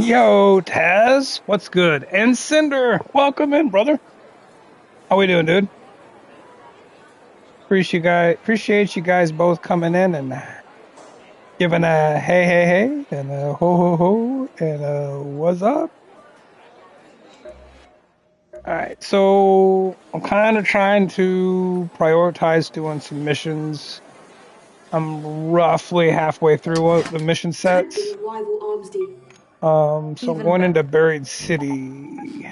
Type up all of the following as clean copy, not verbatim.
Yo, Taz, what's good? And Cinder, welcome in, brother. How we doing, dude? Appreciate you guys both coming in and giving a hey, hey, hey, and a ho, ho, ho, and a what's up. All right, so I'm kind of trying to prioritize doing some missions. I'm roughly halfway through the mission sets. So I'm going into Buried City.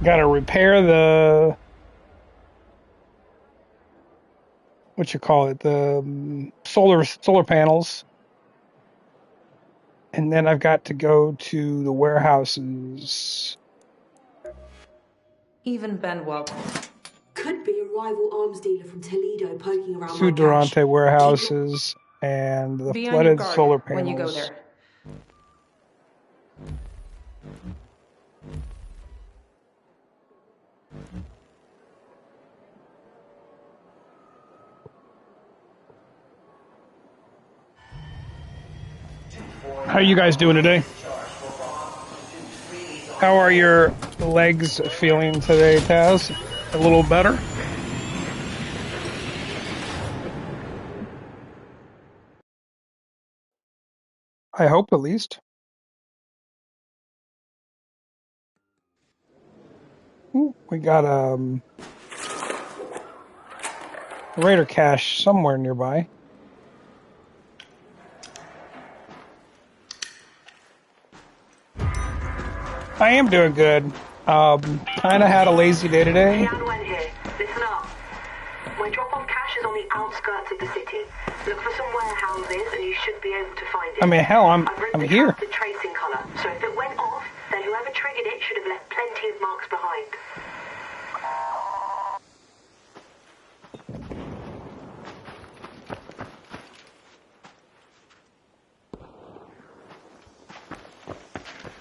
Got to repair the the solar panels, and then I've got to go to the warehouses. Even Ben welcome. Could be a rival arms dealer from Toledo poking around Two my Durante cache. warehouses and the Be on your flooded guard solar panels. when you go there. How are you guys doing today? How are your legs feeling today, Taz? A little better? I hope, at least. Ooh, we got Raider cache somewhere nearby. I am doing good. Kind of had a lazy day today. Wen here. Listen up. My drop-off cache is on the outskirts of the city. Look for some warehouses and you should be able to find it. I mean, hell, I'm here. The tracing color, so if it went off, then whoever triggered it should have left plenty of marks behind.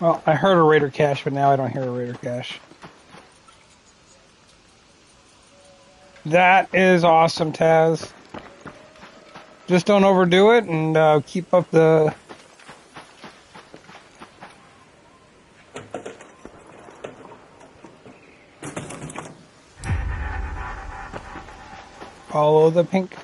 Well, I heard a Raider cache, but now I don't hear a Raider cache. That is awesome, Taz. Just don't overdo it and keep up the... Follow the pink.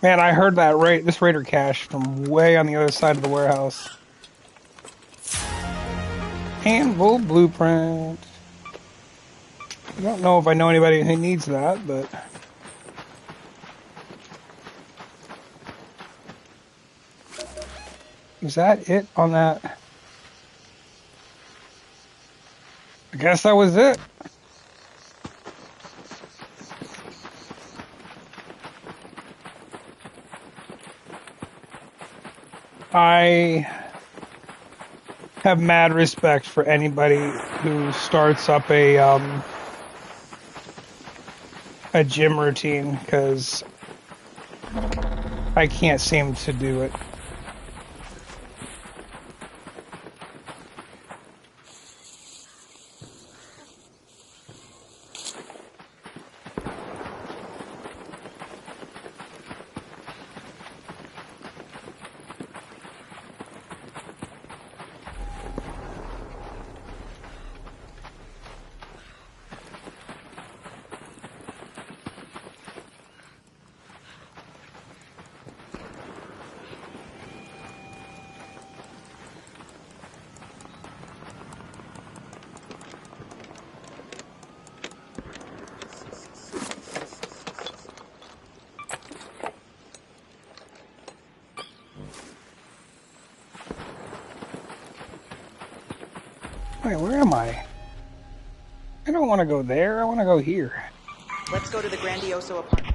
Man, I heard that this Raider cache from way on the other side of the warehouse. Anvil blueprint. I don't know if I know anybody who needs that, but... Is that it on that? I guess that was it. I have mad respect for anybody who starts up a gym routine, because I can't seem to do it. Wait, where am I? I don't want to go there. I want to go here. Let's go to the Grandioso apartments.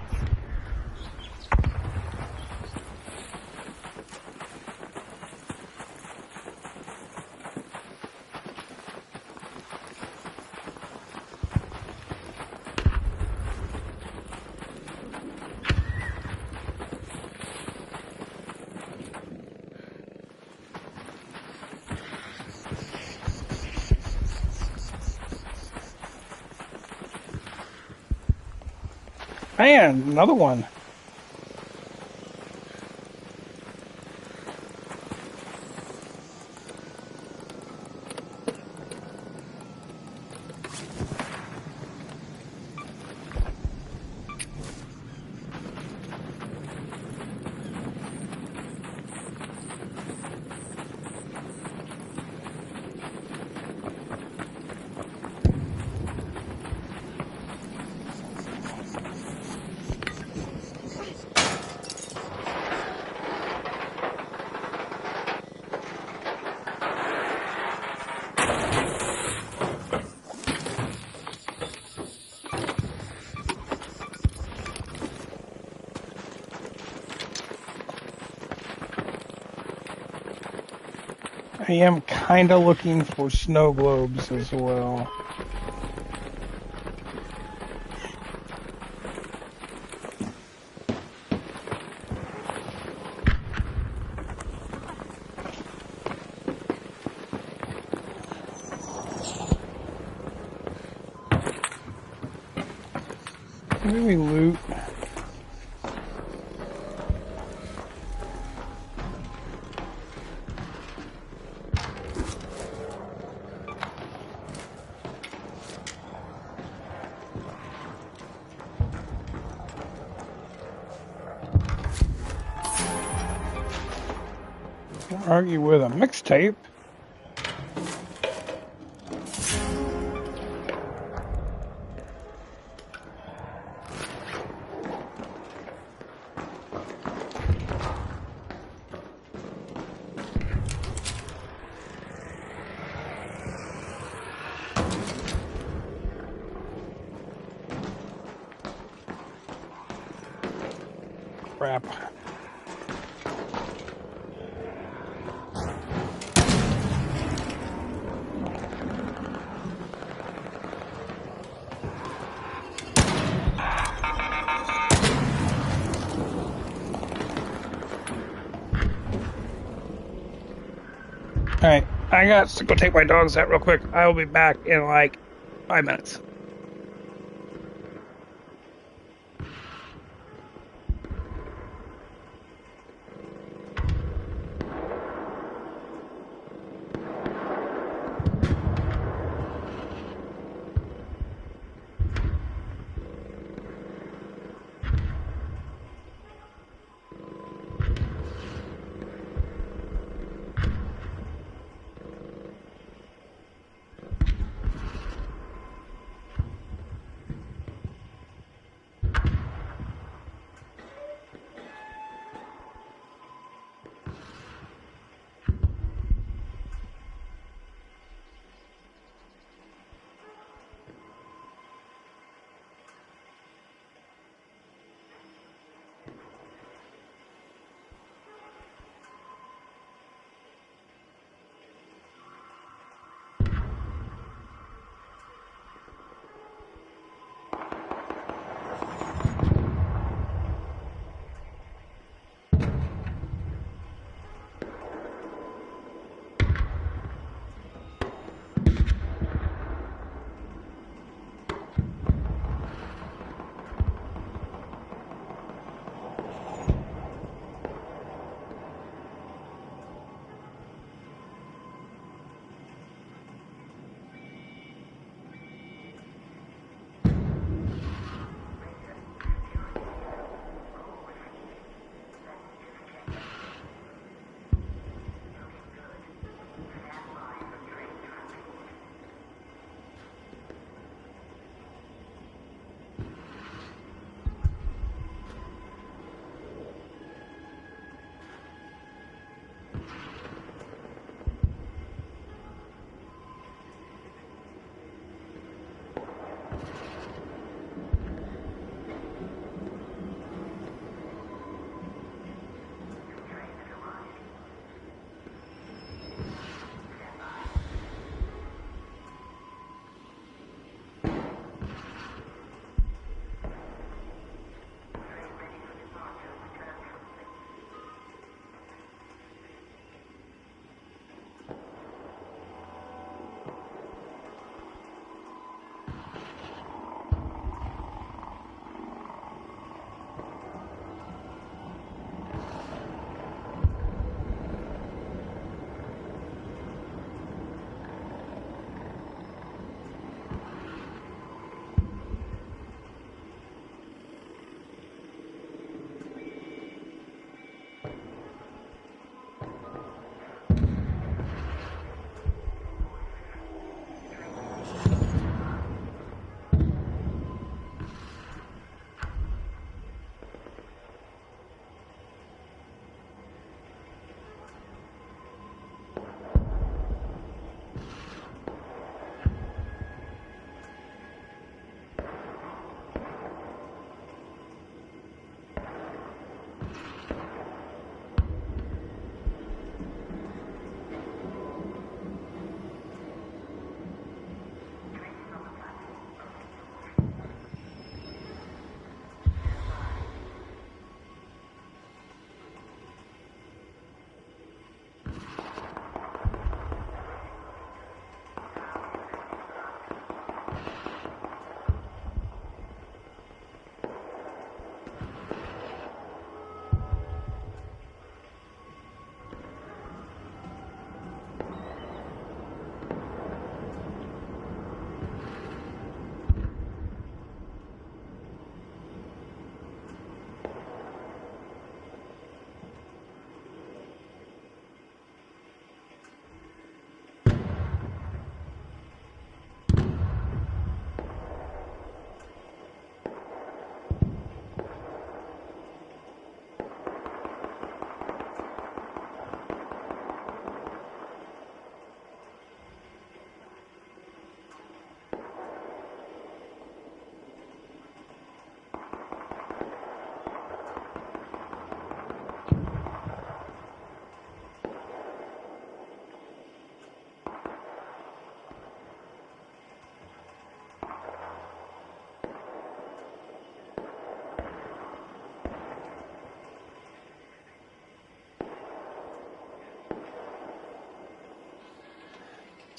Man, another one. I am kind of looking for snow globes as well. Maybe loot. Can't argue with a mixtape. Crap. Alright, I got to go take my dogs out real quick. I will be back in like 5 minutes.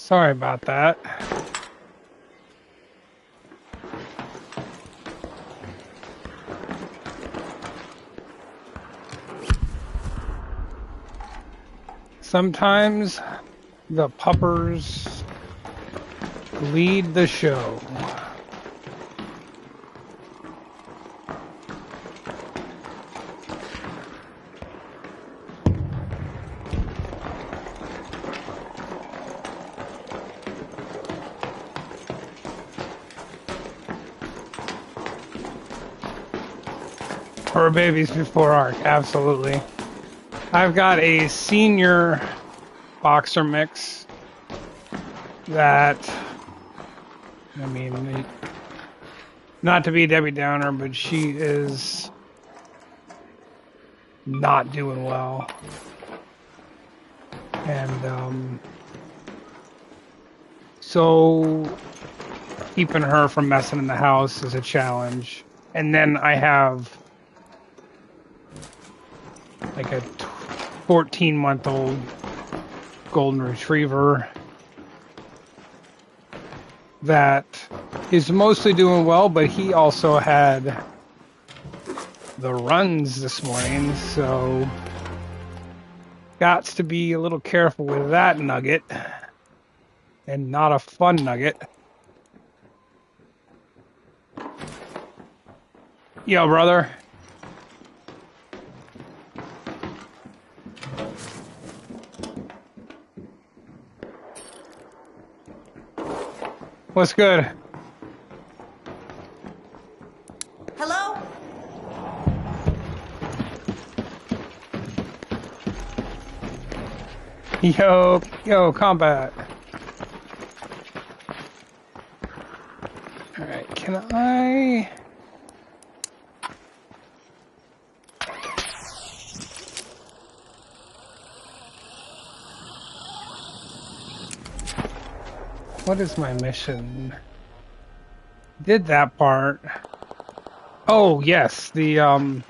Sorry about that. Sometimes the puppers lead the show. Her babies before ARC, absolutely. I've got a senior boxer mix that, I mean, not to be Debbie Downer, but she is not doing well. And so keeping her from messing in the house is a challenge. And then I have like a 14-month-old golden retriever that is mostly doing well, but he also had the runs this morning, so got to be a little careful with that nugget, and not a fun nugget. Yo, brother. What's good? Hello? Yo, combat. Alright, can I... What is my mission? Did that part. Oh, yes, the, Oh,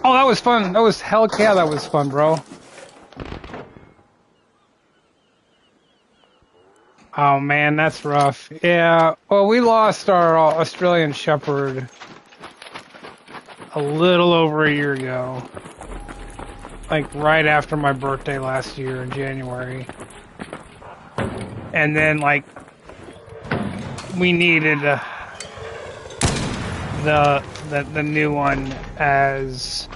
that was fun. That was, hell yeah, that was fun, bro. Oh, man, that's rough. Yeah, well, we lost our Australian Shepherd a little over a year ago. Like, right after my birthday last year in January. And then, like, we needed the new one as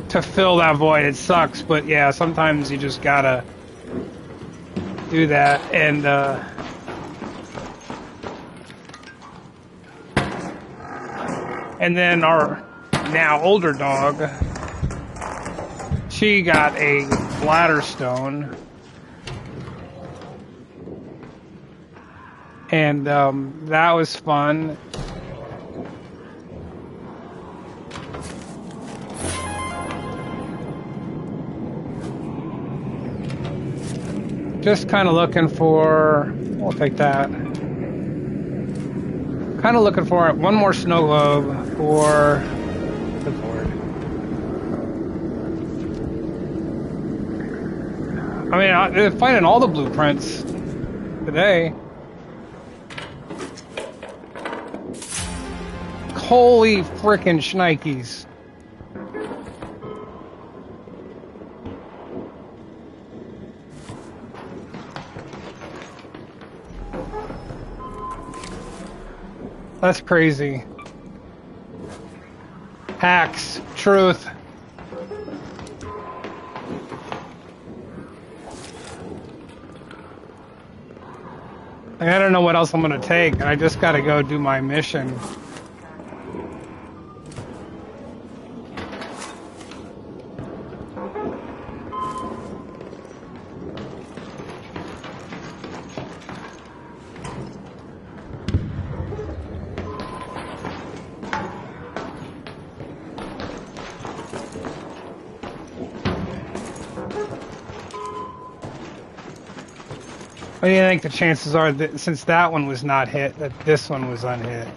to fill that void. It sucks, but yeah, sometimes you just gotta do that. And then our now older dog, she got a bladder stone. And that was fun. Just kind of looking for, we'll take that. Kind of looking for one more snow globe for the board. I mean, I'm finding all the blueprints today. Holy frickin' shnikes. That's crazy. Hacks. Truth. I don't know what else I'm gonna take. I just gotta go do my mission. What do you think the chances are that since that one was not hit, that this one was unhit?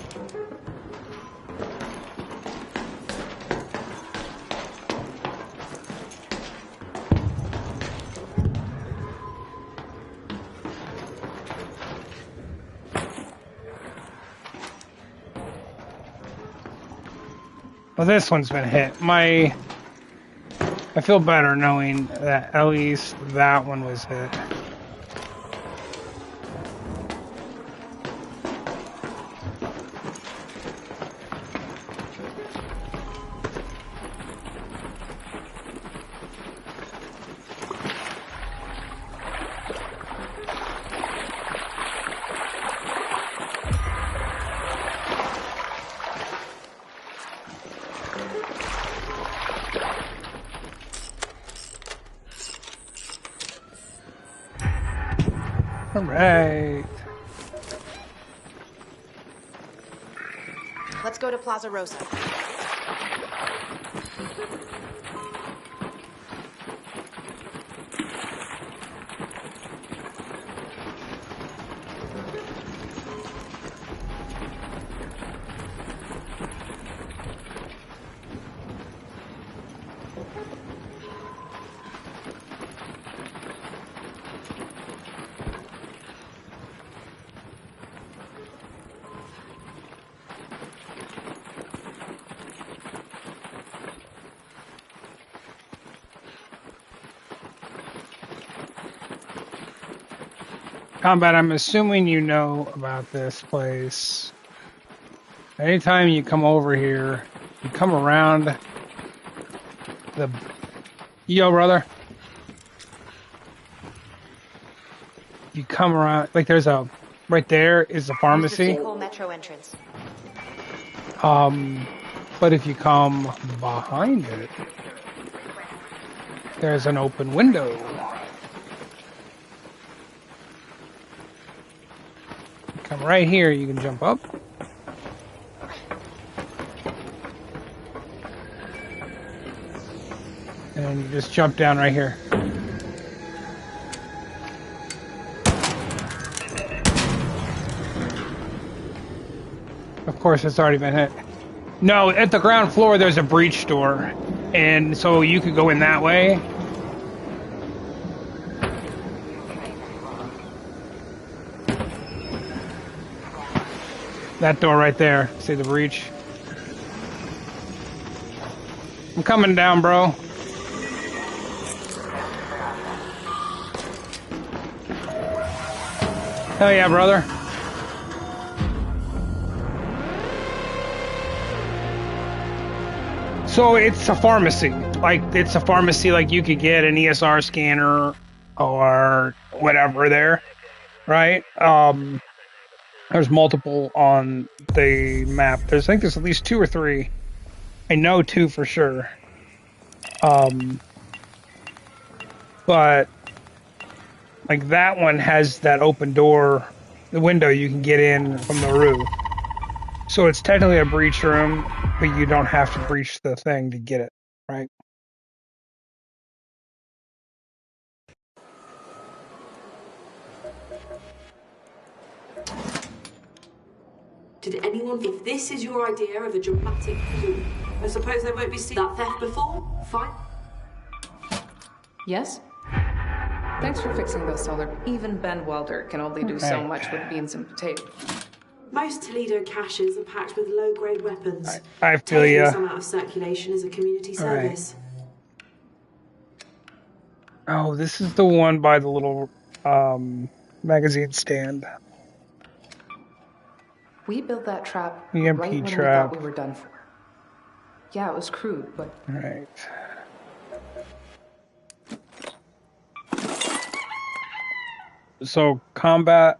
Well, this one's been hit. I feel better knowing that at least that one was hit. All right. Let's go to Plaza Rosa. Combat, I'm assuming you know about this place. Anytime you come over here, you come around the... Yo, brother. You come around, like there's a... Right there is the pharmacy. The Metro entrance. But if you come behind it, there's an open window. Come right here, you can jump up. And you just jump down right here. Of course, it's already been hit. No, at the ground floor, there's a breach door. And so you could go in that way. That door right there. See the breach? I'm coming down, bro. Hell yeah, brother. So it's a pharmacy. Like, it's a pharmacy like you could get an ESR scanner or whatever there, right? There's multiple on the map. I think there's at least 2 or 3. I know 2 for sure. But like that one has that open door, the window you can get in from the roof. So it's technically a breach room, but you don't have to breach the thing to get it, right? Did anyone, if this is your idea of a dramatic coup, I suppose they won't be seeing that theft before? Fine. Yes? Thanks for fixing those, Solar. Even Ben Welder can only do so much with beans and potatoes. Most Toledo caches are packed with low-grade weapons. I feel Taking ya. some out of circulation is a community service. Oh, this is the one by the little magazine stand. We built that trap EMP right when trap. we thought we were done for. Yeah, it was crude, but... Right. So, combat,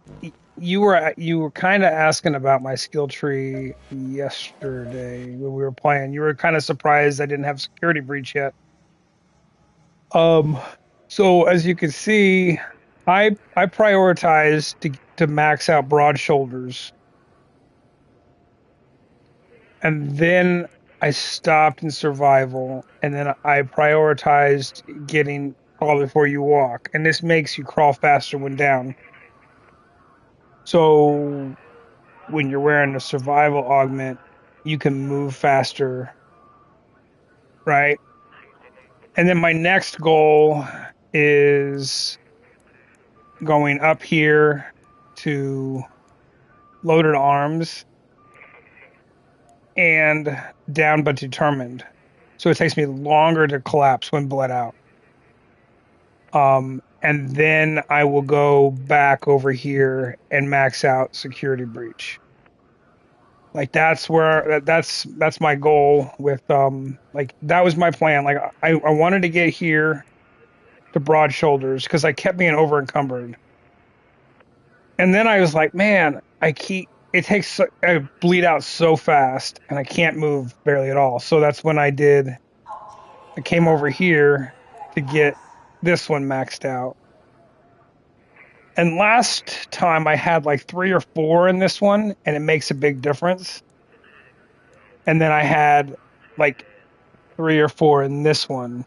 you were kind of asking about my skill tree yesterday when we were playing. You were kind of surprised I didn't have security breach yet. So as you can see, I prioritized to max out broad shoulders. And then I stopped in survival, and then I prioritized getting crawl before you walk, and this makes you crawl faster when down. So when you're wearing a survival augment, you can move faster, right? And then my next goal is going up here to loaded arms and down but determined. So it takes me longer to collapse when bled out. And then I will go back over here and max out security breach. Like that's my goal with like that was my plan. Like I wanted to get here to Broad Shoulders because I kept being over encumbered. And then I was like, man, I bleed out so fast and I can't move barely at all. So that's when I came over here to get this one maxed out. And last time I had like 3 or 4 in this one, and it makes a big difference. And then I had like 3 or 4 in this one,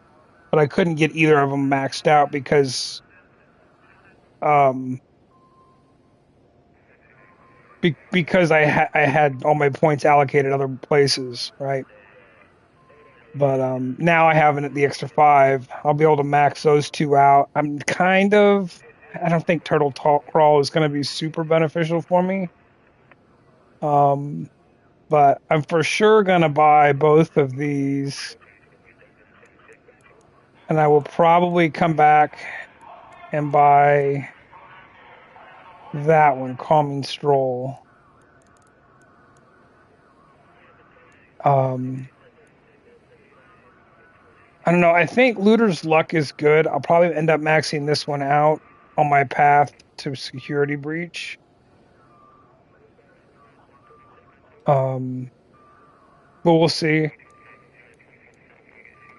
but I couldn't get either of them maxed out because because I had all my points allocated other places, right? But now I have the extra 5. I'll be able to max those 2 out. I don't think Turtle Crawl is going to be super beneficial for me. But I'm for sure going to buy both of these. And I will probably come back and buy that one, Calming Stroll. I don't know. I think Looter's Luck is good. I'll probably end up maxing this one out on my path to security breach. But we'll see.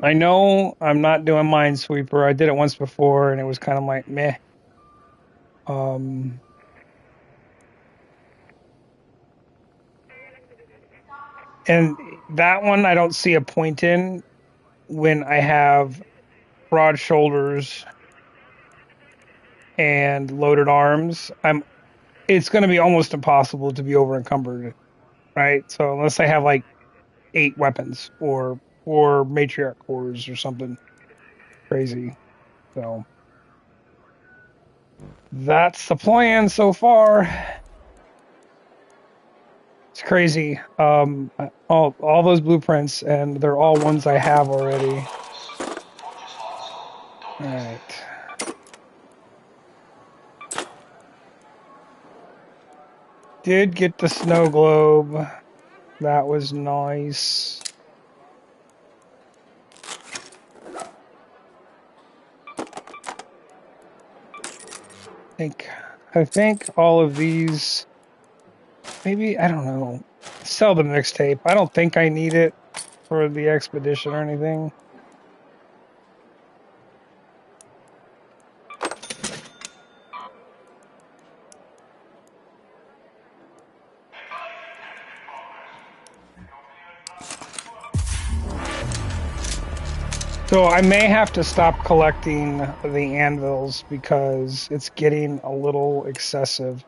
I know I'm not doing Minesweeper. I did it once before, and it was kind of like meh. And that one I don't see a point in when I have Broad Shoulders and loaded arms. It's going to be almost impossible to be over encumbered, right? So unless I have like 8 weapons or matriarch cores or something crazy. So that's the plan so far. It's crazy. All those blueprints, and they're all ones I have already. All right. Did get the snow globe. That was nice. I think all of these, maybe, I don't know, sell the mixtape. I don't think I need it for the expedition or anything. So I may have to stop collecting the anvils because it's getting a little excessive.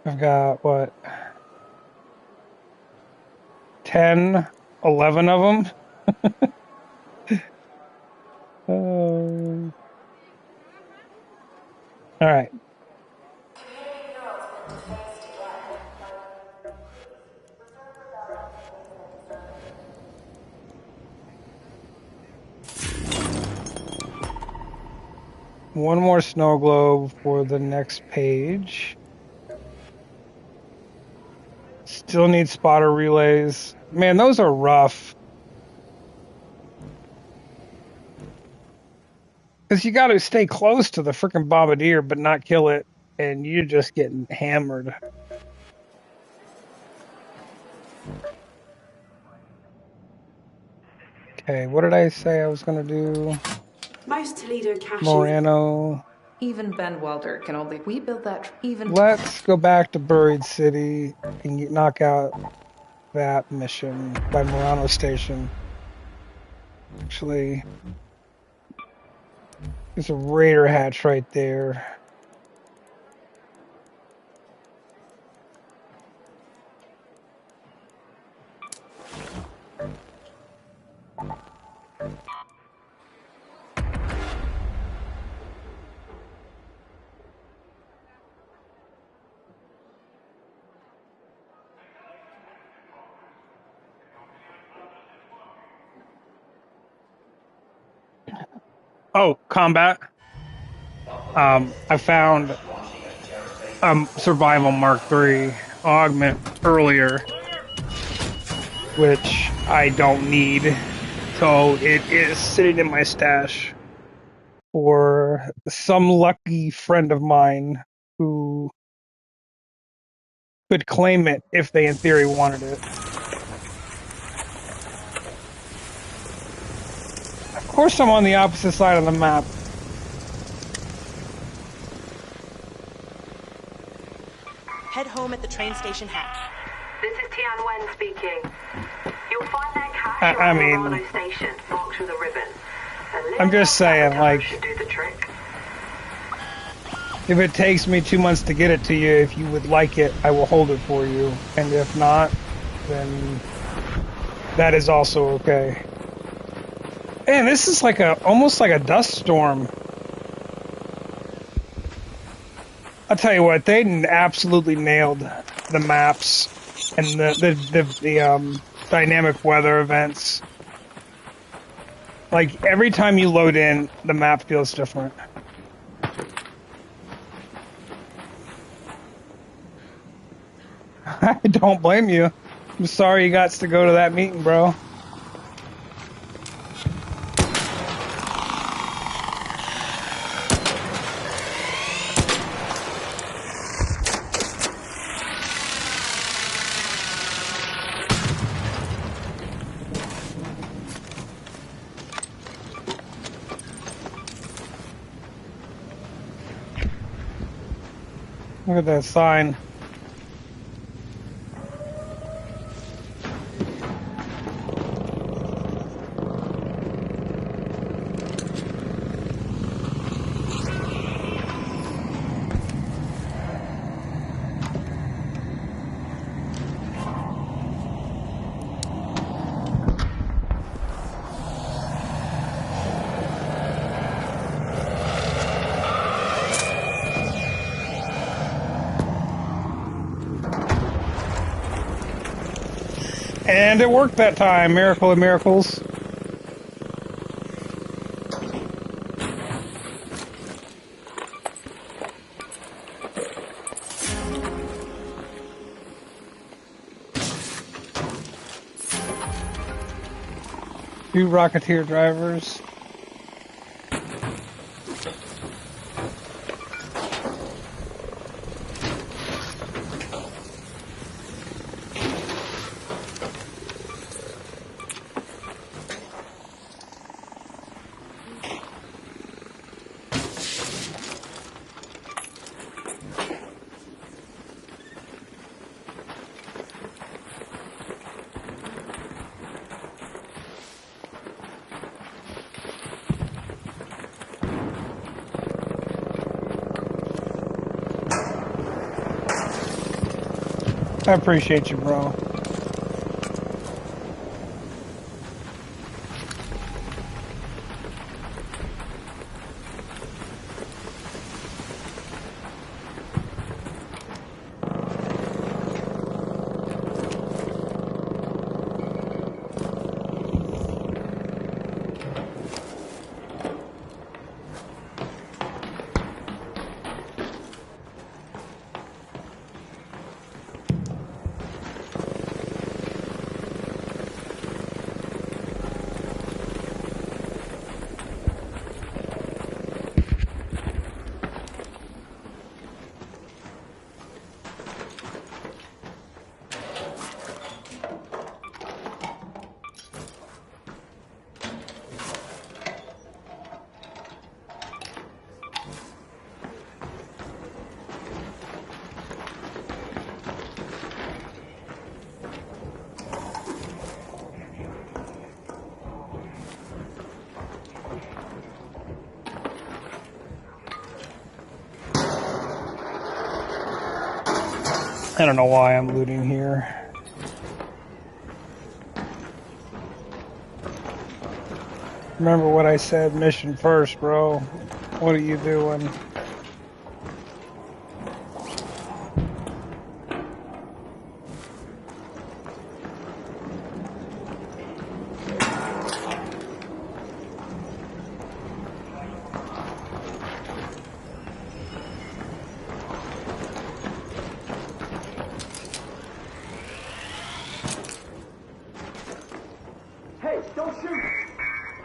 I've got, what, 10, 11 of them? All right. One more snow globe for the next page. Still need spotter relays. Man, those are rough. Because you got to stay close to the freaking bombardier but not kill it, and you're just getting hammered. Okay, what did I say I was going to do? Most Toledo caches. Morano. Even Ben Welder can only... We built that... Even... Let's go back to Buried City and knock out that mission by Morano Station. Actually, there's a raider hatch right there. Oh, combat. I found Survival Mark III augment earlier, which I don't need. So it is sitting in my stash for some lucky friend of mine who could claim it if they, in theory, wanted it. Of course, I'm on the opposite side of the map. Head home at the train station hatch. This is Tian Wen speaking. You'll find their cache I on mean, Murano Station, marked with a ribbon. I'm just saying, like, should do the trick. if it takes me 2 months to get it to you, if you would like it, I will hold it for you. And if not, then that is also okay. Man, this is like almost like a dust storm. I'll tell you what, they absolutely nailed the maps and the dynamic weather events. Like, every time you load in, the map feels different. I don't blame you. I'm sorry you got to go to that meeting, bro. Look at that sign. And it worked that time. Miracle of miracles. Two Rocketeer drivers. I appreciate you, bro. I don't know why I'm looting here. Remember what I said, mission first, bro. What are you doing?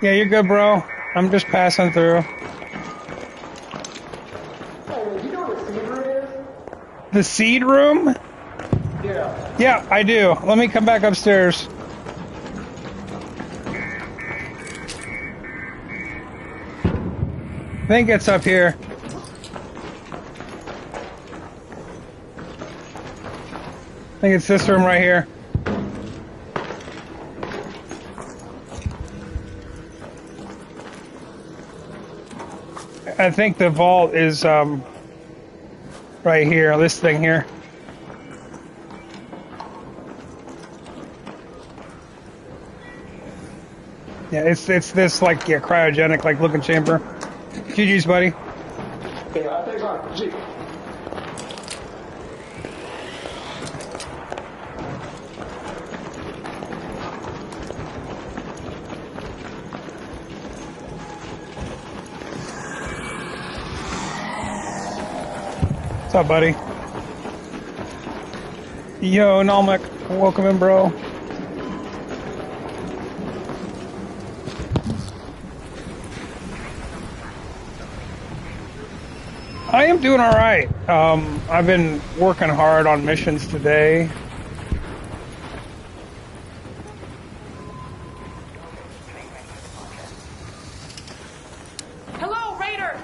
Yeah, you're good, bro. I'm just passing through. Hey, you know what a seed room is? The seed room? Yeah. Yeah, I do. Let me come back upstairs. I think it's up here. I think it's this room right here. I think the vault is right here, this thing here. Yeah, it's this like cryogenic like looking chamber. GG's, buddy. Yeah, I think like, gee. What's up, buddy? Yo, Nalmec, welcome in, bro. I am doing all right. I've been working hard on missions today. Hello, Raider!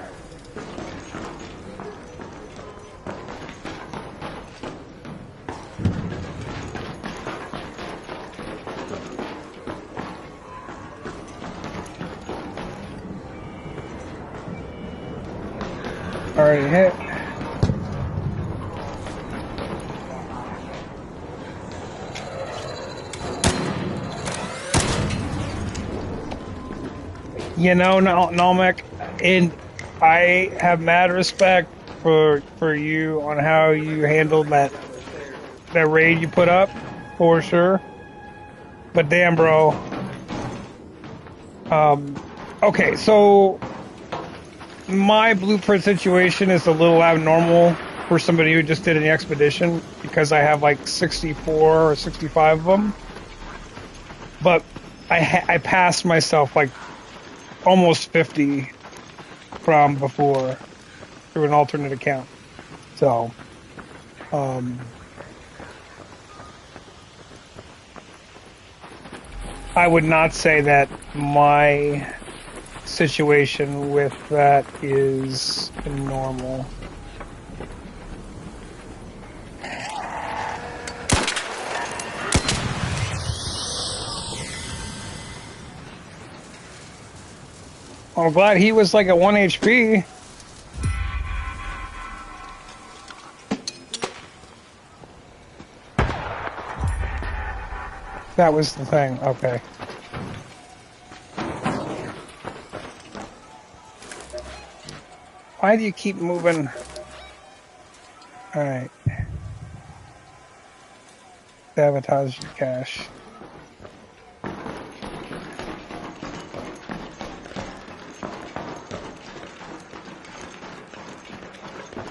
Already hit. You know, Nalmec, and I have mad respect for you on how you handled that raid you put up, for sure. But damn, bro. Okay, so my blueprint situation is a little abnormal for somebody who just did an expedition because I have like 64 or 65 of them. But I passed myself like almost 50 from before through an alternate account. So, I would not say that my situation with that is normal. I'm glad he was like at 1 HP. That was the thing. Okay. Why do you keep moving? All right. Sabotage your cache.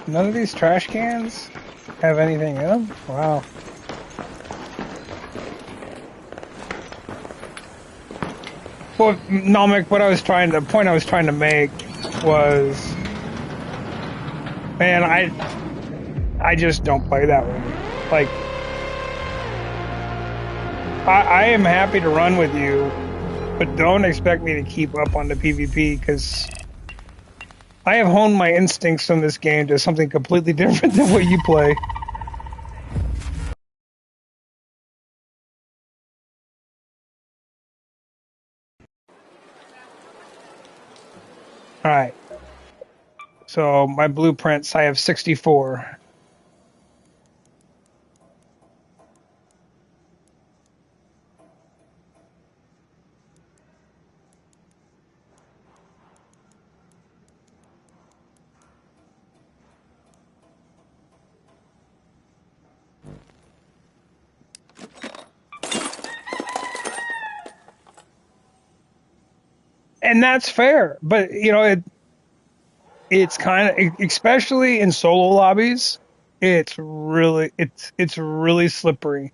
None of these trash cans have anything in them? Wow. Well, Namek, the point I was trying to make was, man, I just don't play that way. Like, I am happy to run with you, but don't expect me to keep up on the PvP because I have honed my instincts in this game to something completely different than what you play. All right. So my blueprints, I have 64. And that's fair, but you know it's kind of, especially in solo lobbies, it's really slippery.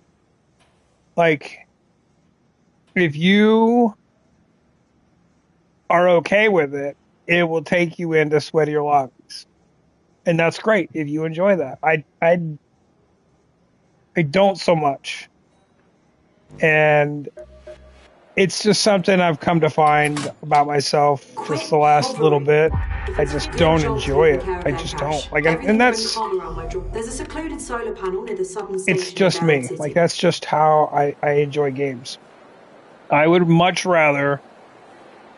Like if you are okay with it, it will take you into sweatier lobbies. And that's great if you enjoy that. I don't so much. And it's just something I've come to find about myself just the last little bit. I just don't enjoy it. I just don't. Like, and that's, There's a secluded solar panel near the southern it's station just of Barrett me. City. Like, that's just how I enjoy games. I would much rather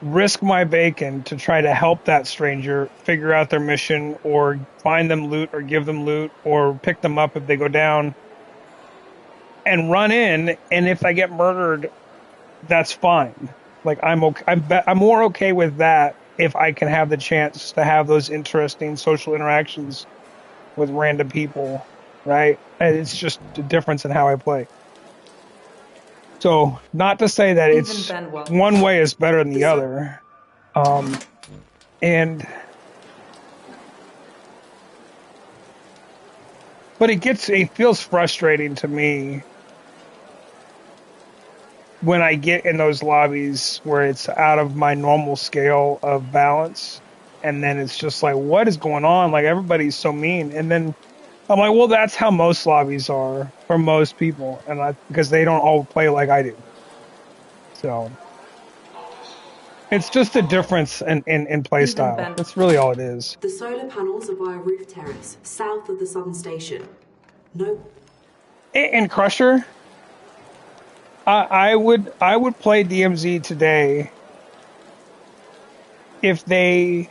risk my bacon to try to help that stranger figure out their mission or find them loot or give them loot or pick them up if they go down and run in. And if I get murdered, that's fine. Like, I'm okay. I'm more okay with that if I can have the chance to have those interesting social interactions with random people, right? And it's just a difference in how I play. So, not to say that Even it's Ben Wells. one way is better than the other. But it feels frustrating to me when I get in those lobbies where it's out of my normal scale of balance, and then it's just like, what is going on? Like, everybody's so mean. And then I'm like, well, that's how most lobbies are for most people, because they don't all play like I do. So it's just a difference in play Even style. Ben- That's really all it is. The solar panels are by a roof terrace, south of the southern station. No. In Crusher, I would play DMZ today if they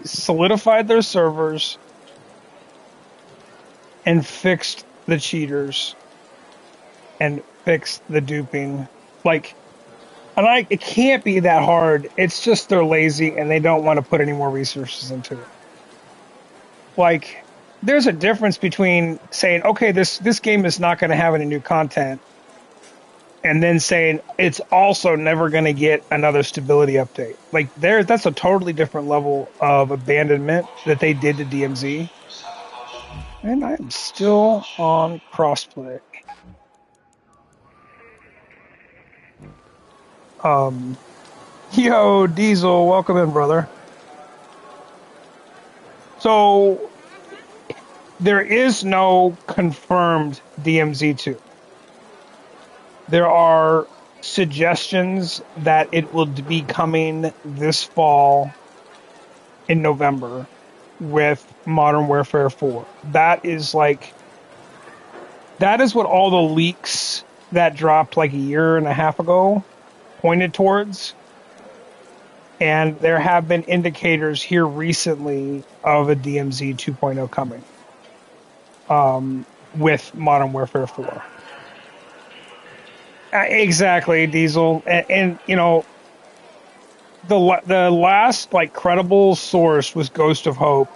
solidified their servers and fixed the cheaters and fixed the duping. Like, and it can't be that hard. It's just they're lazy and they don't want to put any more resources into it. Like, there's a difference between saying, okay, this game is not going to have any new content, and then saying it's also never going to get another stability update. Like, that's a totally different level of abandonment that they did to DMZ. And I'm still on crossplay. Yo, Diesel, welcome in, brother. So, there is no confirmed DMZ2. There are suggestions that it will be coming this fall in November with Modern Warfare 4. That is what all the leaks that dropped like a year and a half ago pointed towards. And there have been indicators here recently of a DMZ 2.0 coming with Modern Warfare 4. Exactly, Diesel. And you know, the last like credible source was Ghost of Hope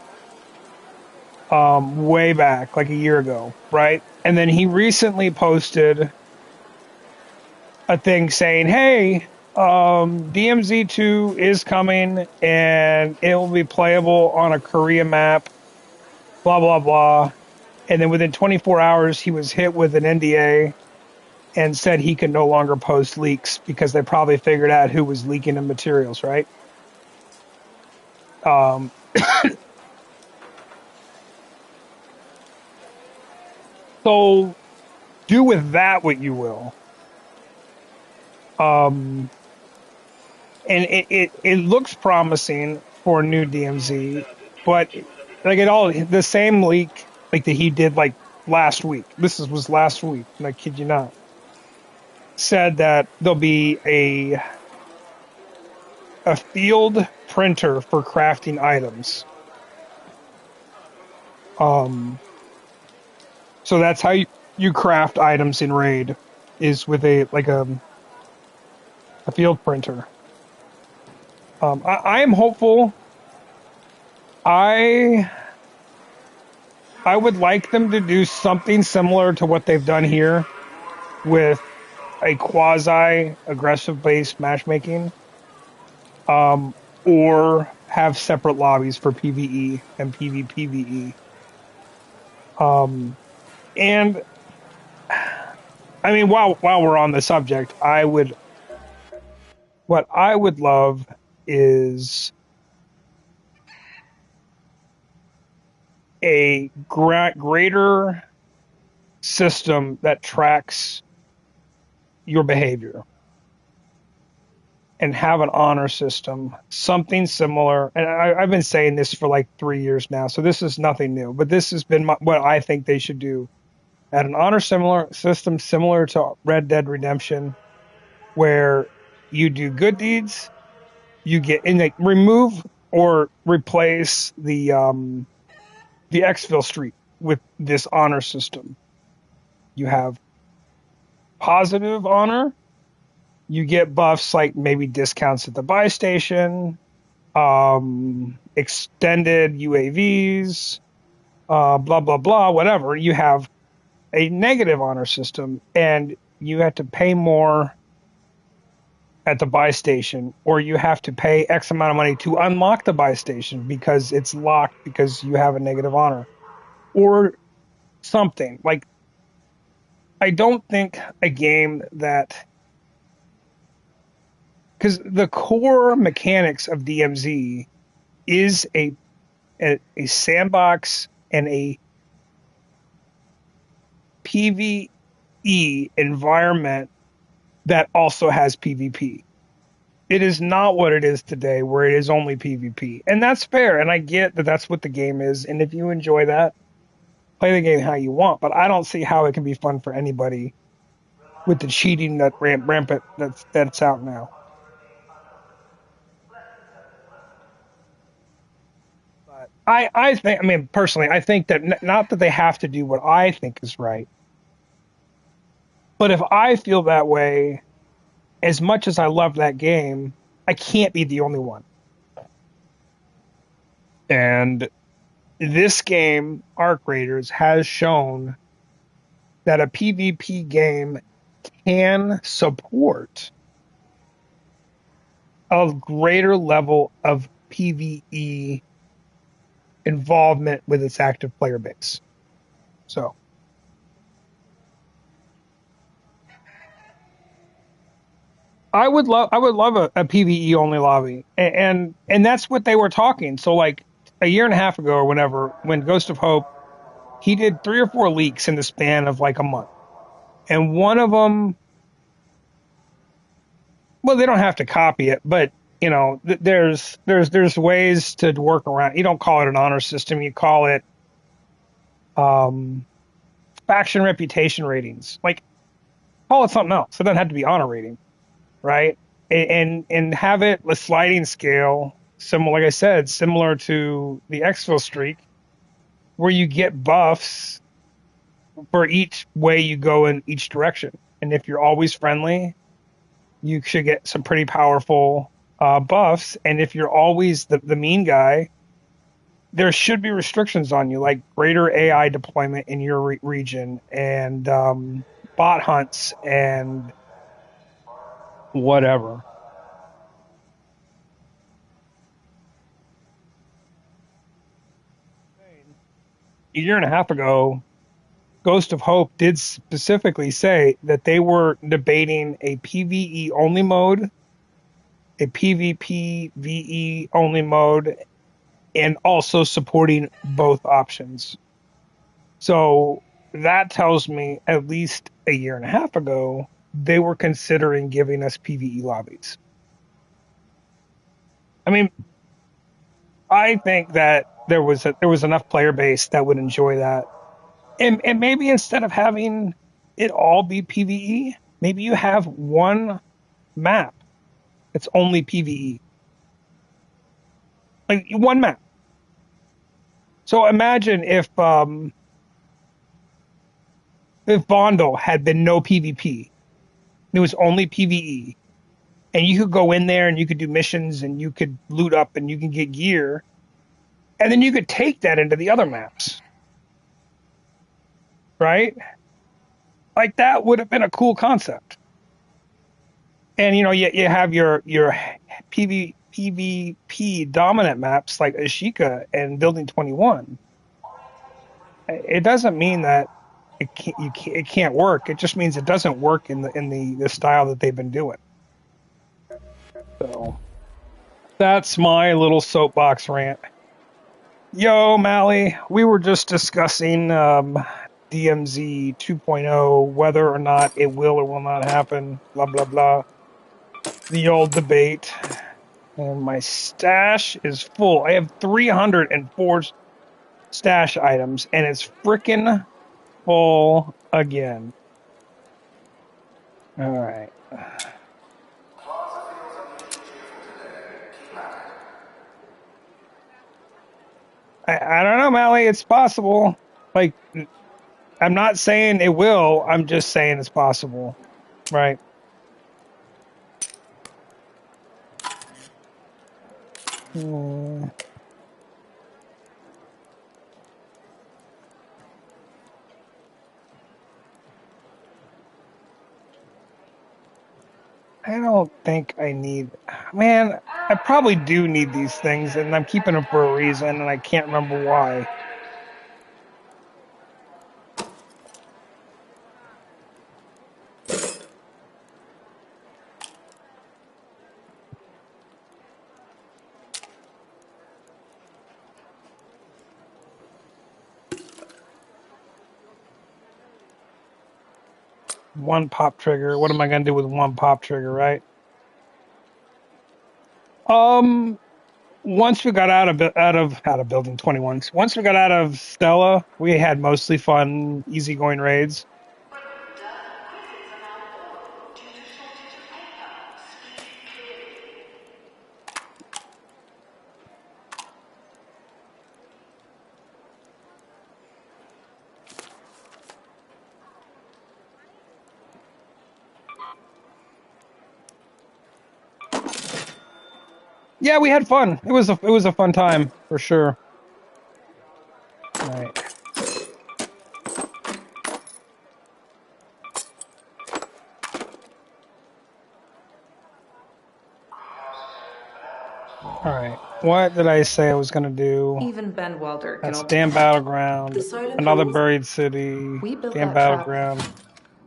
way back, like a year ago, right? And then he recently posted a thing saying, hey, DMZ2 is coming and it will be playable on a Korea map, blah, blah, blah. And then within 24 hours, he was hit with an NDA and said he could no longer post leaks because they probably figured out who was leaking the materials, right? So do with that what you will. And it looks promising for a new DMZ, but like the same leak like that he did like last week. This was last week, and I kid you not. Said that there'll be a field printer for crafting items. So that's how you craft items in Raid, is with a field printer. I am hopeful. I would like them to do something similar to what they've done here with a quasi-aggressive based matchmaking, or have separate lobbies for PvE and PvPvE. And I mean, while we're on the subject, I would What I would love is a greater system that tracks your behavior and have an honor system, something similar. And I've been saying this for like 3 years now, so this is nothing new, but this has been what I think they should do. At an honor system similar to Red Dead Redemption, where you do good deeds, you get and they remove or replace the exfil streak with this honor system. You have positive honor. You get buffs like maybe discounts at the buy station, extended UAVs, blah, blah, blah, whatever. You have a negative honor system, and you have to pay more at the buy station, or you have to pay X amount of money to unlock the buy station because it's locked because you have a negative honor, or something. Like, I don't think a game that, because the core mechanics of DMZ is a sandbox and a PvE environment that also has PvP. It is not what it is today, where it is only PvP. And that's fair, and I get that that's what the game is, and if you enjoy that, play the game how you want, but I don't see how it can be fun for anybody with the cheating that rampant that's out now. But I think, I mean, personally, I think that not that they have to do what I think is right, but if I feel that way, as much as I love that game, I can't be the only one. And this game, Arc Raiders, has shown that a PvP game can support a greater level of PvE involvement with its active player base. So, I would love a PvE only lobby, and that's what they were talking. So like a year and a half ago or whenever, when Ghost of Hope, he did 3 or 4 leaks in the span of like a month, and one of them, well, they don't have to copy it, but you know, there's ways to work around. You don't call it an honor system, you call it faction reputation ratings. Like, call it something else. It doesn't have to be honor rating. Right, and have it a sliding scale, similar, like I said, similar to the exfil streak, where you get buffs for each way you go in each direction. And if you're always friendly, you should get some pretty powerful buffs. And if you're always the mean guy, there should be restrictions on you, like greater AI deployment in your region, and bot hunts and whatever. A year and a half ago, Ghost of Hope did specifically say that they were debating a PvE only mode, a PvP VE only mode, and also supporting both options. So that tells me at least a year and a half ago, they were considering giving us PvE lobbies. I mean, I think that there was enough player base that would enjoy that. And maybe instead of having it all be PvE, maybe you have one map that's only PvE. Like, one map. So imagine if Vondel had been no PvP. It was only PvE, and you could go in there and you could do missions and you could loot up and you can get gear, and then you could take that into the other maps, right? Like, that would have been a cool concept. And you know, you have your PvP dominant maps like Ashika and Building 21. It doesn't mean that it can't work. It just means it doesn't work in the style that they've been doing. So that's my little soapbox rant. Yo, Mally, we were just discussing DMZ 2.0, whether or not it will or will not happen, blah, blah, blah. The old debate. And my stash is full. I have 304 stash items, and it's frickin' full again. All right. I don't know, Mally. It's possible. Like, I'm not saying it will. I'm just saying it's possible. Right. I don't think I need... Man, I probably do need these things, and I'm keeping them for a reason, and I can't remember why. One pop trigger. What am I going to do with one pop trigger, right? Once we got out of Building 21, once we got out of Stella, we had mostly fun, easygoing raids. Yeah, we had fun. It was a fun time for sure. All right. All right. What did I say I was going to do? Even Ben Welder can That's Damn Battleground. Another Buried City. Damn Battleground.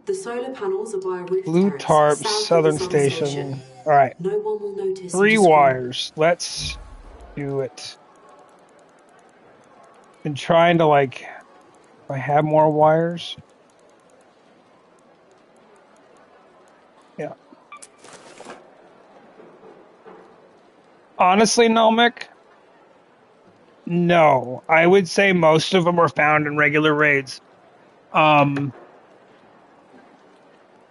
The solar panels are by a roof Blue terrace Tarp, south of the Southern Sun Station. All right. No one will notice. 3 wires. Let's do it. Been trying to, like, if I have more wires. Yeah. Honestly, Nomic, no. I would say most of them are found in regular raids.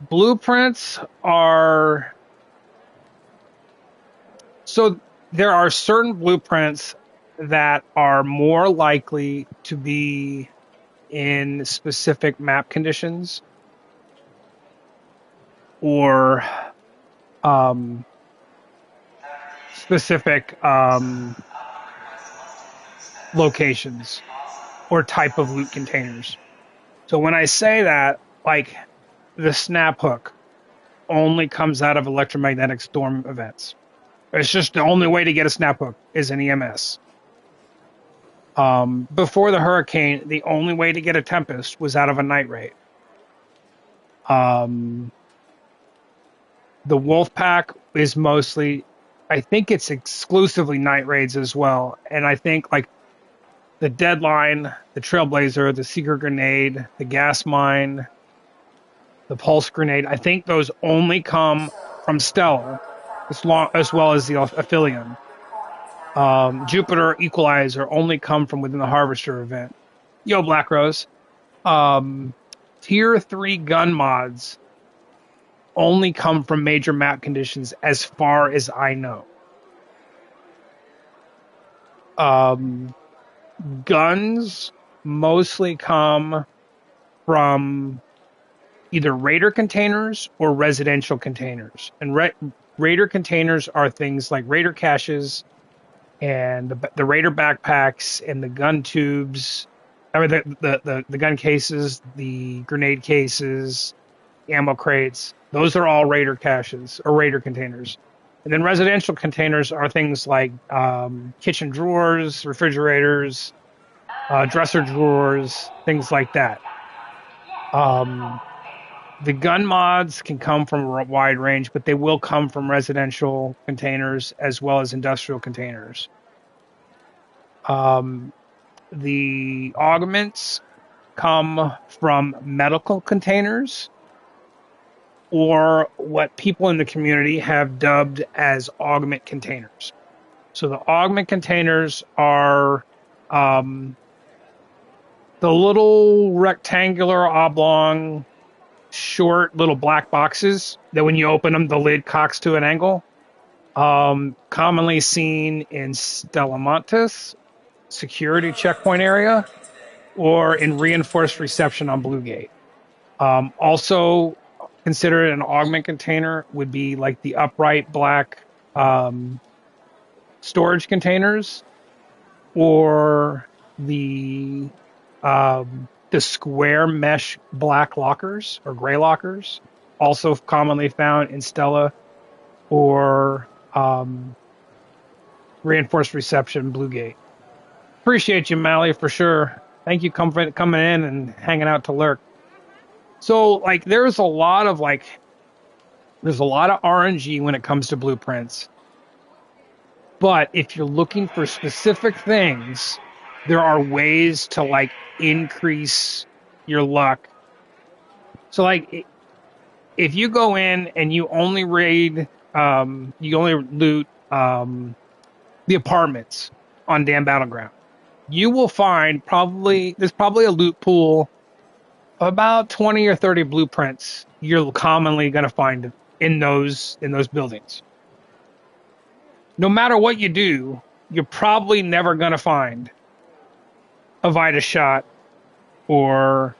Blueprints are... So there are certain blueprints that are more likely to be in specific map conditions or specific locations or type of loot containers. So when I say that, like the snap hook only comes out of electromagnetic storm events. It's just the only way to get a snap hook is an EMS. Before the hurricane, the only way to get a Tempest was out of a night raid. The Wolfpack is mostly, I think it's exclusively night raids as well. And I think like the Deadline, the Trailblazer, the Secret Grenade, the Gas Mine, the Pulse Grenade, I think those only come from Stella, as well as the Aphelion. Jupiter, Equalizer only come from within the Harvester event. Yo, Black Rose. Tier 3 gun mods only come from major map conditions as far as I know. Guns mostly come from either Raider containers or residential containers. And Raider containers are things like Raider caches and the Raider backpacks and the gun tubes, I mean the gun cases, the grenade cases, ammo crates. Those are all Raider caches or Raider containers. And then residential containers are things like kitchen drawers, refrigerators, dresser drawers, things like that. The gun mods can come from a wide range, but they will come from residential containers as well as industrial containers. The augments come from medical containers, or what people in the community have dubbed as augment containers. So the augment containers are the little rectangular, oblong, short little black boxes that when you open them, the lid cocks to an angle. Commonly seen in Stella Montes security checkpoint area or in reinforced reception on Blue Gate. Also considered an augment container would be like the upright black storage containers, or the square mesh black lockers or gray lockers, also commonly found in Stella or reinforced reception Blue Gate. Appreciate you, Mally, for sure. Thank you coming in and hanging out to lurk. So, like, there's a lot of RNG when it comes to blueprints. But if you're looking for specific things, there are ways to, like, increase your luck. So, like, if you go in and you only loot the apartments on Damn Battleground, you will find there's probably a loot pool of about 20 or 30 blueprints you're commonly going to find in those buildings. No matter what you do, you're probably never going to find a Vita shot or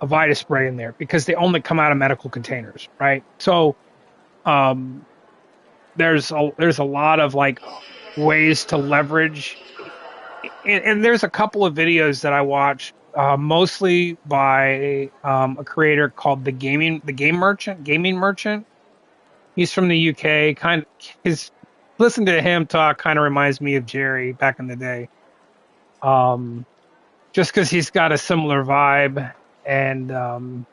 a Vita spray in there because they only come out of medical containers, right? So there's a lot of like ways to leverage, and there's a couple of videos that I watch, mostly by a creator called the Gaming Merchant. He's from the UK. Listen to him talk kind of reminds me of Jerry back in the day. Just because he's got a similar vibe and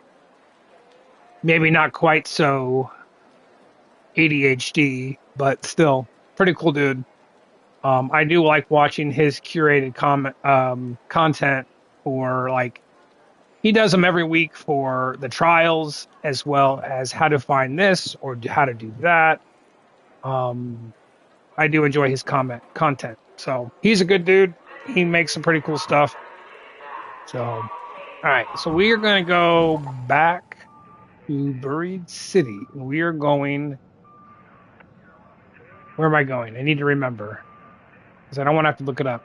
maybe not quite so ADHD, but still pretty cool dude. I do like watching his curated content, or like he does them every week for the trials as well as how to find this or how to do that. I do enjoy his content. So he's a good dude. He makes some pretty cool stuff. So, all right. So we are going to go back to Buried City. We are going. Where am I going? I need to remember because I don't want to have to look it up.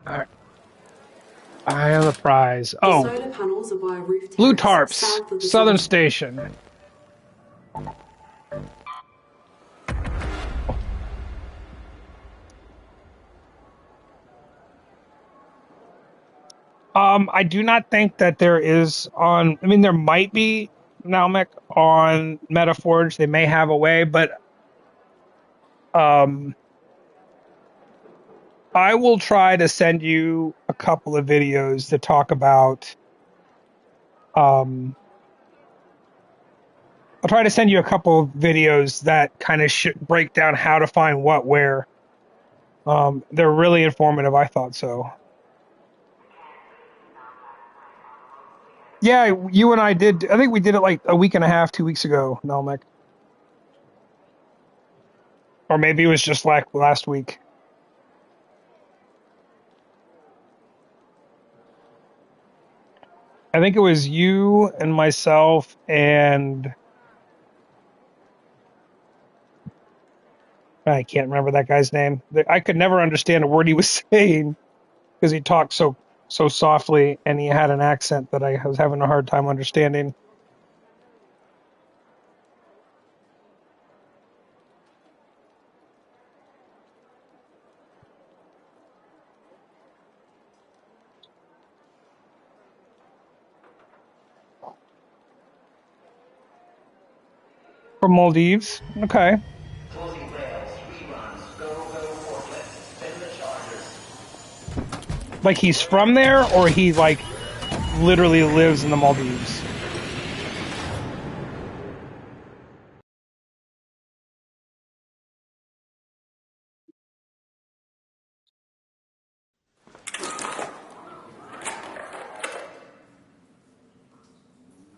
All right. I have a prize. Oh, The solar panels are by a roof Blue terrace Tarps, south of the Southern city. Station. I do not think that there is on. I mean, there might be Nalmec on Metaforge. They may have a way, but I will try to send you a couple of videos that talk about. I'll try to send you a couple of videos that kind of break down how to find what where. They're really informative. I thought so. Yeah, you and I did. I think we did it like a week and a half, 2 weeks ago, Nalmec. Or maybe it was just like last week. I think it was you and myself and I can't remember that guy's name. I could never understand a word he was saying because he talked so softly and he had an accent that I was having a hard time understanding. From Maldives. Okay. Closing rails, reruns, go, forklifts, spin the chargers. Like he's from there, or he like literally lives in the Maldives?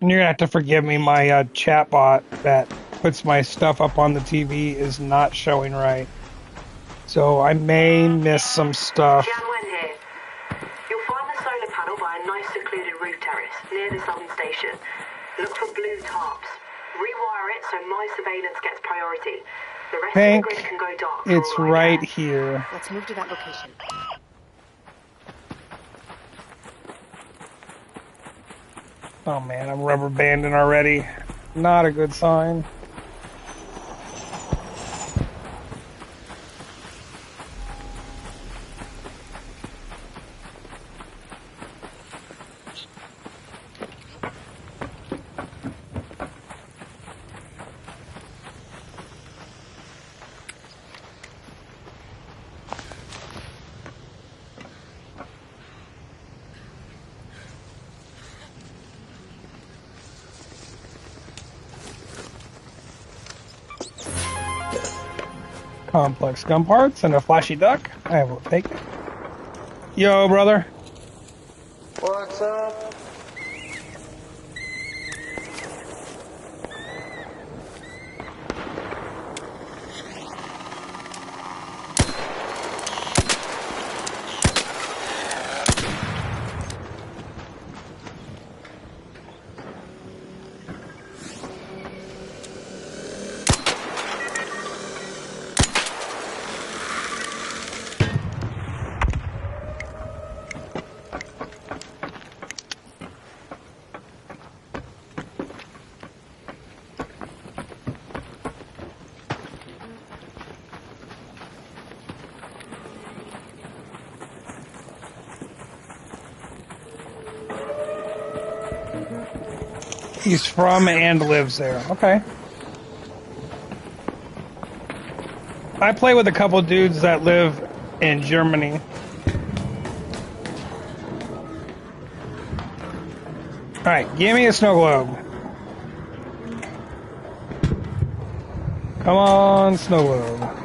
And you're gonna have to forgive me, my chat bot that puts my stuff up on the TV is not showing right. So I may miss some stuff. Jianwen here. You'll find the solar panel by a nice secluded roof terrace near the southern station. Look for blue tarps. Rewire it so my surveillance gets priority. The rest of the grid can go dark. It's right here. Let's move to that location. Oh man, I'm rubber banding already. Not a good sign. Complex gun parts and a flashy duck. I will take it. Yo, brother. What's up? He's from and lives there. Okay. I play with a couple dudes that live in Germany. Alright, give me a snow globe. Come on, snow globe.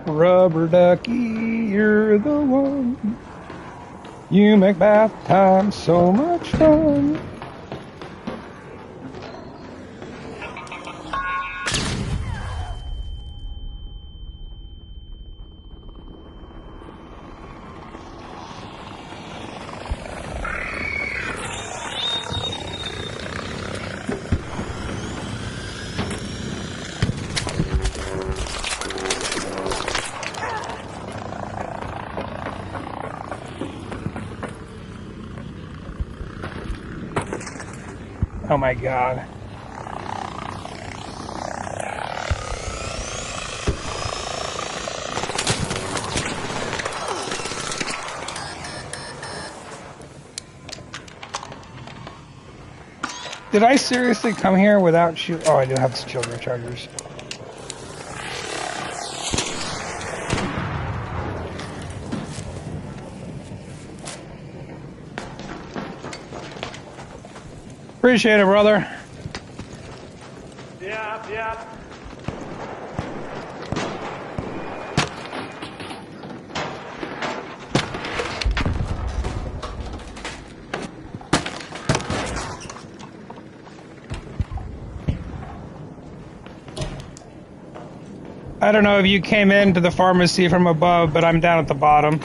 Rubber ducky, you're the one. You make bath time so much fun. Oh my god. Did I seriously come here without shield? Oh, I do have shield rechargers. Appreciate it, brother. Yeah. I don't know if you came into the pharmacy from above, but I'm down at the bottom.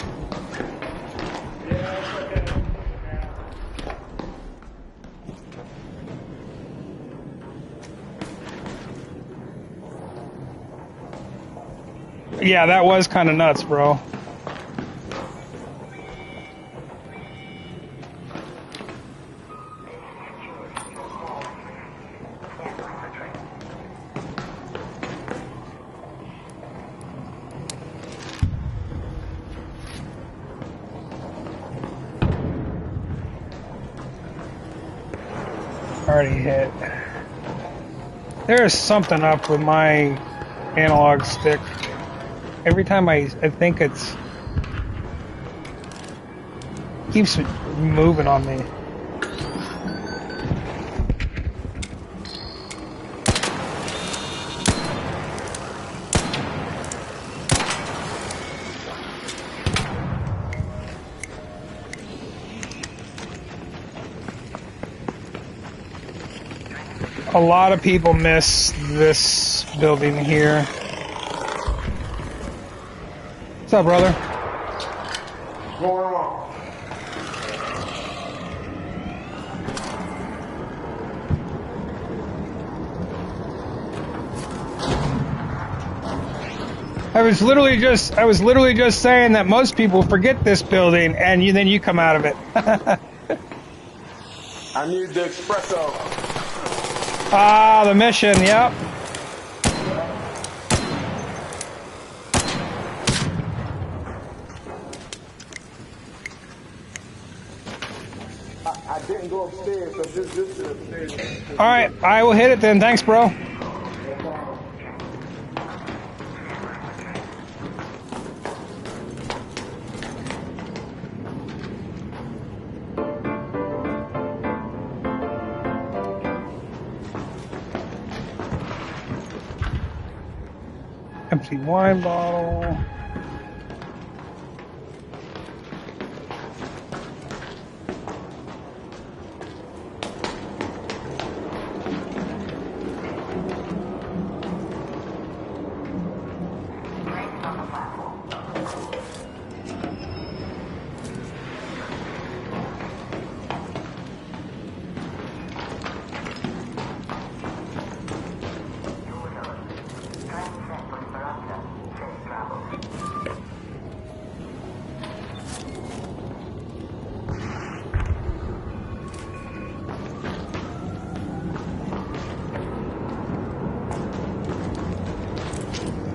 Yeah, that was kind of nuts, bro. Already hit. There's something up with my analog stick. Every time I think it's keeps moving on me. A lot of people miss this building here. What's up, brother? What's going on? I was literally just saying that most people forget this building, and then you come out of it. I need the espresso. Ah, the mission. Yep. I didn't go upstairs, so just upstairs. All right, I will hit it then. Thanks, bro. Empty wine bottle.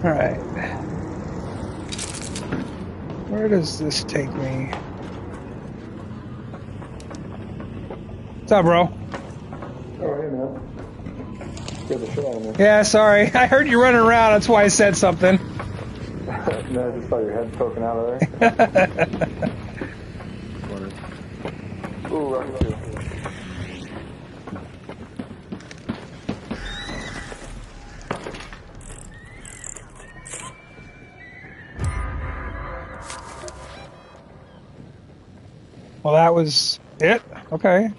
All right. Where does this take me? What's up, bro? Oh, hey, man. Scared the shit out of me. Yeah, sorry. I heard you running around. That's why I said something. No, I just saw your head poking out of there. Ooh, right here. Well, that was it? Okay.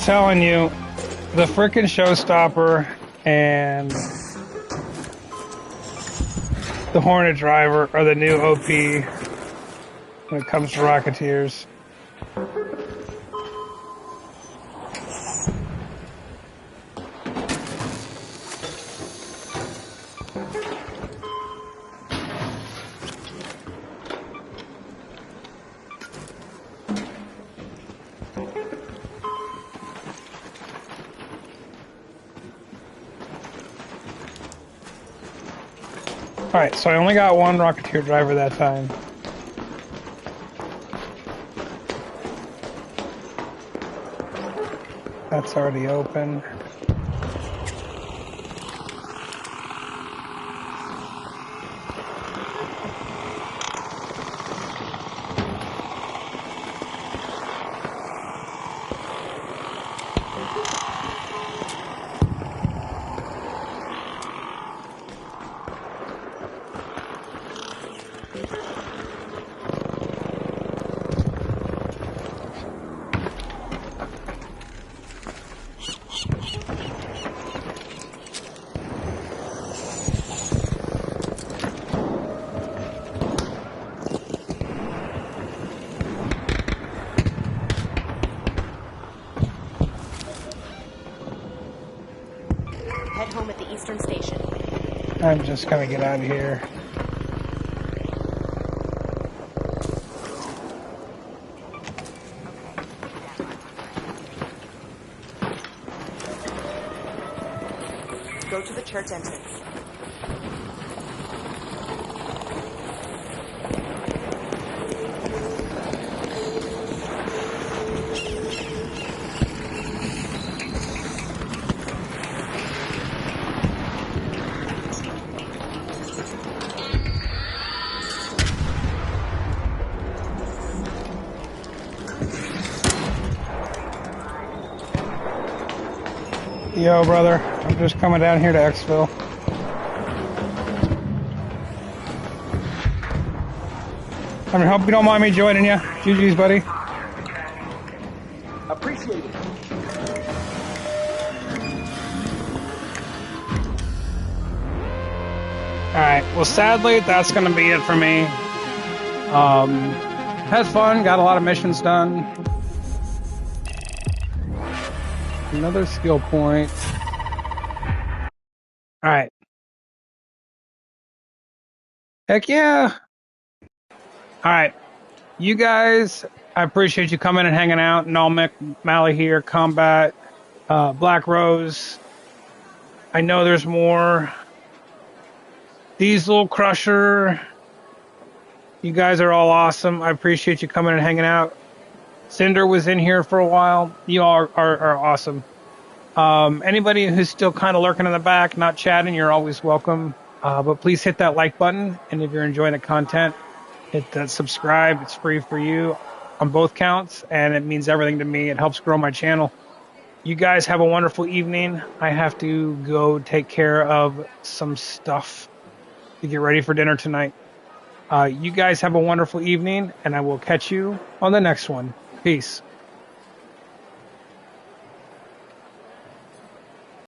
telling you, the frickin' showstopper and the Hornet Driver are the new OP when it comes to Rocketeers. Alright, so I only got one Rocketeer driver that time. That's already open. Head home at the Eastern Station. I'm just gonna get out of here. Go to the church entrance. Yo, brother, I'm just coming down here to Exville. I mean, hope you don't mind me joining you. GG's, buddy. Appreciate it. Alright, well, sadly, that's going to be it for me. Had fun, got a lot of missions done. Another skill point. Alright. Heck yeah! Alright. You guys, I appreciate you coming and hanging out. Nalmic, Mally here, Combat, Black Rose. I know there's more. Diesel, Crusher. You guys are all awesome. I appreciate you coming and hanging out. Cinder was in here for a while. You all are awesome. Anybody who's still kind of lurking in the back, not chatting, you're always welcome. But please hit that like button. And if you're enjoying the content, hit that subscribe. It's free for you on both counts. And it means everything to me. It helps grow my channel. You guys have a wonderful evening. I have to go take care of some stuff to get ready for dinner tonight. You guys have a wonderful evening, and I will catch you on the next one. Peace.